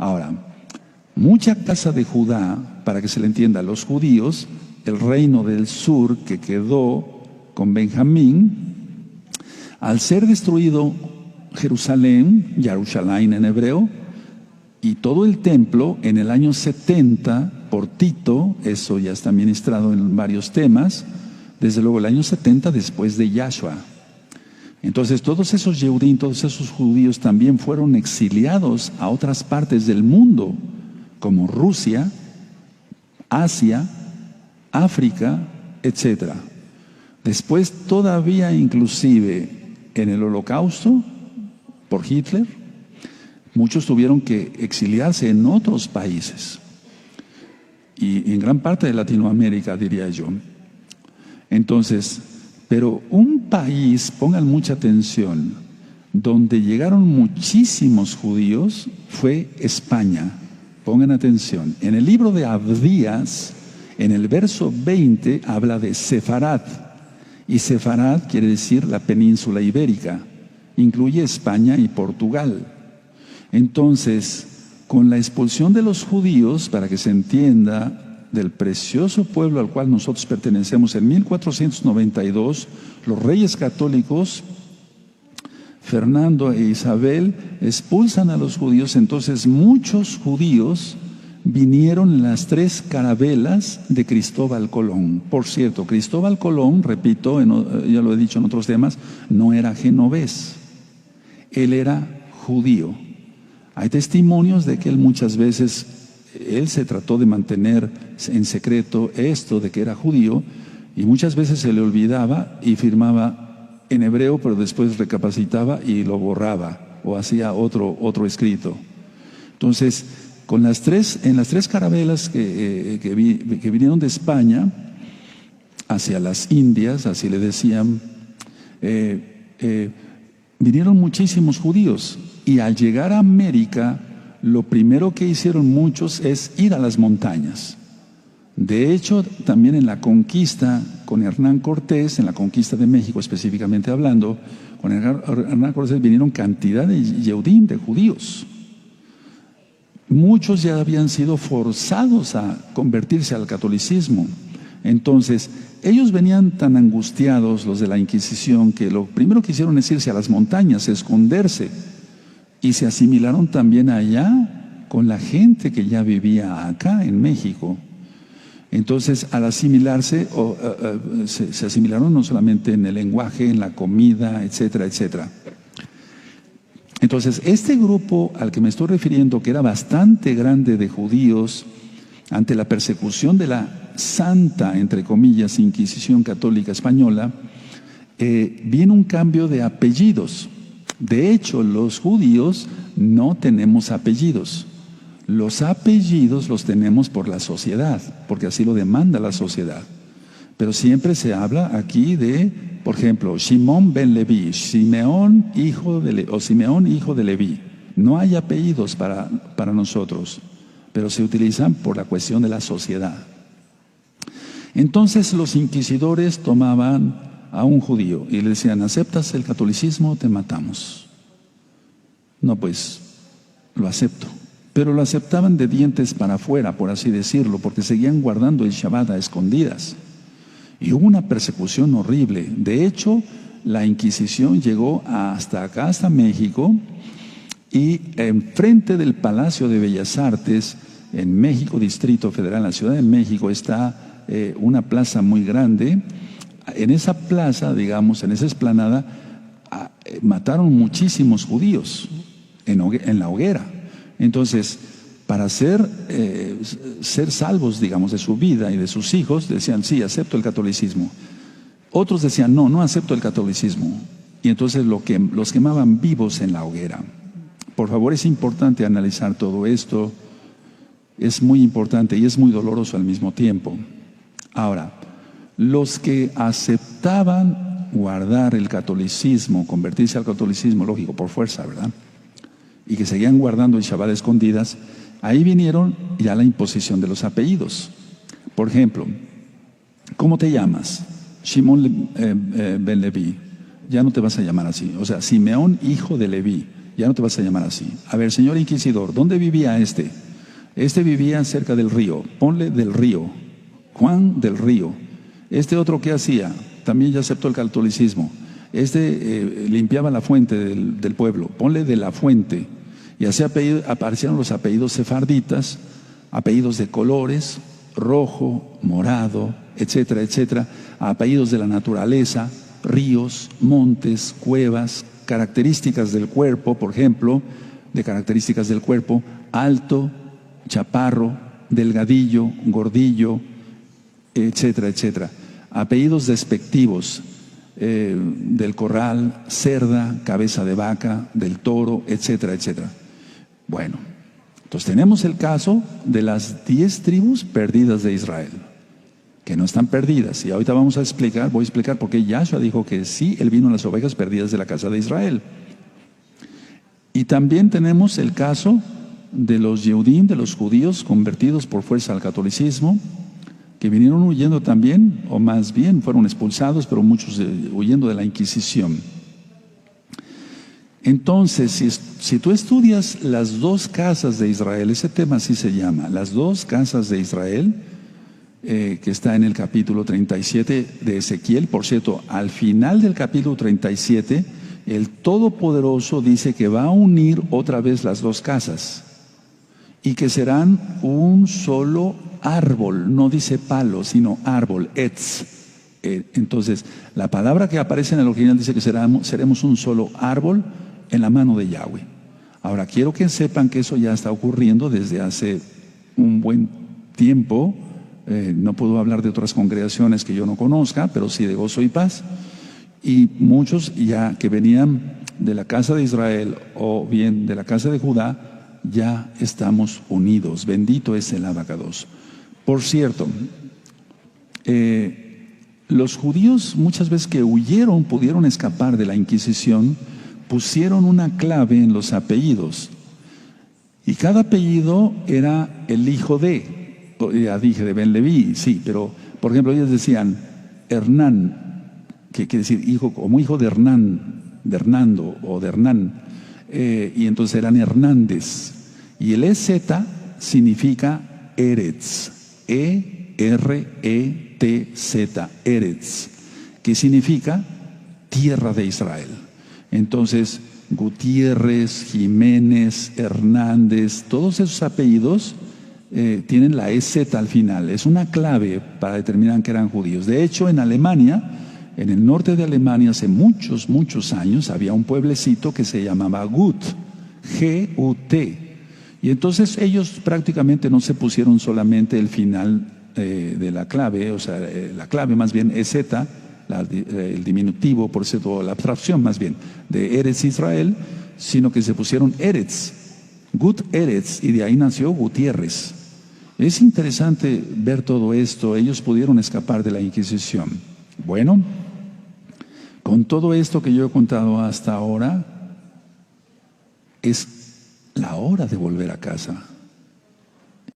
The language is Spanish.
Ahora, mucha casa de Judá, para que se le entienda, los judíos, el reino del sur que quedó con Benjamín, al ser destruido Jerusalén, Yarushalayim en hebreo, y todo el templo en el año 70 por Tito, eso ya está ministrado en varios temas, desde luego el año 70 después de Yahshua. Entonces todos esos Yehudim, todos esos judíos también fueron exiliados a otras partes del mundo, como Rusia, Asia, África, etc. Después todavía inclusive en el Holocausto, por Hitler, muchos tuvieron que exiliarse en otros países. Y en gran parte de Latinoamérica, diría yo. Entonces, pero un país, pongan mucha atención, donde llegaron muchísimos judíos, fue España. Pongan atención. En el libro de Abdías, en el verso 20, habla de Sefarad. Y Sefarad quiere decir la península ibérica. Incluye España y Portugal. Entonces, con la expulsión de los judíos, para que se entienda, del precioso pueblo al cual nosotros pertenecemos, en 1492, los reyes católicos, Fernando e Isabel, expulsan a los judíos. Entonces muchos judíos vinieron en las 3 carabelas de Cristóbal Colón. Por cierto, Cristóbal Colón, repito, ya lo he dicho en otros temas, no era genovés, él era judío. Hay testimonios de que él muchas veces, él se trató de mantener en secreto esto de que era judío, y muchas veces se le olvidaba y firmaba en hebreo, pero después recapacitaba y lo borraba o hacía otro escrito. Entonces, en las 3 carabelas que vinieron de España hacia las Indias, así le decían, vinieron muchísimos judíos, y al llegar a América, lo primero que hicieron muchos es ir a las montañas. De hecho, también en la conquista con Hernán Cortés, en la conquista de México específicamente hablando, con Hernán Cortés vinieron cantidad de Yehudim, de judíos. Muchos ya habían sido forzados a convertirse al catolicismo. Entonces, ellos venían tan angustiados, los de la Inquisición, que lo primero que hicieron es irse a las montañas, esconderse. Y se asimilaron también allá con la gente que ya vivía acá en México. Entonces, al asimilarse, se asimilaron no solamente en el lenguaje, en la comida, etcétera, etcétera. Entonces, este grupo al que me estoy refiriendo, que era bastante grande de judíos, ante la persecución de la santa, entre comillas, Inquisición Católica Española, viene un cambio de apellidos. De hecho, los judíos no tenemos apellidos. Los apellidos los tenemos por la sociedad, porque así lo demanda la sociedad. Pero siempre se habla aquí de, por ejemplo, Shimón ben Leví, Simeón hijo de Leví. No hay apellidos para nosotros, pero se utilizan por la cuestión de la sociedad. Entonces los inquisidores tomaban a un judío y le decían: ¿aceptas el catolicismo? Te matamos. No, pues lo acepto. Pero lo aceptaban de dientes para afuera, por así decirlo, porque seguían guardando el Shabbat a escondidas. Y hubo una persecución horrible. De hecho, la Inquisición llegó hasta acá, hasta México, y enfrente del Palacio de Bellas Artes, en México, Distrito Federal, en la Ciudad de México, está una plaza muy grande. En esa plaza, digamos, en esa explanada, mataron muchísimos judíos en la hoguera. Entonces, para ser salvos, digamos, de su vida y de sus hijos, decían: sí, acepto el catolicismo. Otros decían: no acepto el catolicismo. Y entonces los quemaban vivos en la hoguera. Por favor, es importante analizar todo esto. Es muy importante y es muy doloroso al mismo tiempo. Ahora, los que aceptaban guardar el catolicismo, convertirse al catolicismo, lógico, por fuerza, ¿verdad?, y que seguían guardando el Shabbat escondidas, ahí vinieron ya la imposición de los apellidos. Por ejemplo, ¿cómo te llamas? Shimón ben Leví. Ya no te vas a llamar así. O sea, Simeón hijo de Leví. Ya no te vas a llamar así. A ver, señor inquisidor, ¿dónde vivía este? Este vivía cerca del río. Ponle del río. Juan del Río. Este otro, ¿qué hacía? También ya aceptó el catolicismo. Este limpiaba la fuente del pueblo. Ponle de la fuente. Y así aparecieron los apellidos sefarditas, apellidos de colores, rojo, morado, etcétera, etcétera, apellidos de la naturaleza, ríos, montes, cuevas, características del cuerpo, por ejemplo, de características del cuerpo, alto, chaparro, delgadillo, gordillo, etcétera, etcétera. Apellidos despectivos, del corral, cerda, cabeza de vaca, del toro, etcétera, etcétera. Bueno, entonces tenemos el caso de las 10 tribus perdidas de Israel, que no están perdidas. Y ahorita voy a explicar por qué Yahshua dijo que sí, Él vino a las ovejas perdidas de la casa de Israel. Y también tenemos el caso de los Yehudim, de los judíos convertidos por fuerza al catolicismo, que vinieron huyendo también, o más bien fueron expulsados, pero muchos huyendo de la Inquisición. Entonces, si tú estudias las dos casas de Israel, ese tema así se llama, las dos casas de Israel, que está en el capítulo 37 de Ezequiel. Por cierto, al final del capítulo 37, el Todopoderoso dice que va a unir otra vez las dos casas y que serán un solo árbol, no dice palo, sino árbol, etz. Entonces, la palabra que aparece en el original dice que seremos un solo árbol en la mano de Yahweh. Ahora, quiero que sepan que eso ya está ocurriendo desde hace un buen tiempo. No puedo hablar de otras congregaciones que yo no conozca, pero sí de Gozo y Paz. Y muchos ya que venían de la casa de Israel o bien de la casa de Judá, ya estamos unidos. Bendito es el Abacados. Por cierto, los judíos muchas veces que huyeron, pudieron escapar de la Inquisición, pusieron una clave en los apellidos. Y cada apellido era el hijo de, ya dije, de Ben Leví, sí, pero por ejemplo ellos decían Hernán, que quiere decir hijo, como hijo de Hernán, de Hernando o de Hernán, y entonces eran Hernández. Y el EZ significa Eretz, E-R-E-T-Z, Eretz, que significa tierra de Israel. Entonces, Gutiérrez, Jiménez, Hernández, todos esos apellidos tienen la EZ al final. Es una clave para determinar que eran judíos. De hecho, en Alemania, en el norte de Alemania, hace muchos, muchos años, había un pueblecito que se llamaba Gut, G-U-T. Y entonces ellos prácticamente no se pusieron solamente el final de la clave, o sea, la clave más bien EZ, el diminutivo, por cierto, la abstracción más bien, de Eretz Israel, sino que se pusieron Eretz, Gut Eretz, y de ahí nació Gutiérrez. Es interesante ver todo esto. Ellos pudieron escapar de la Inquisición. Bueno, con todo esto que yo he contado hasta ahora, es la hora de volver a casa.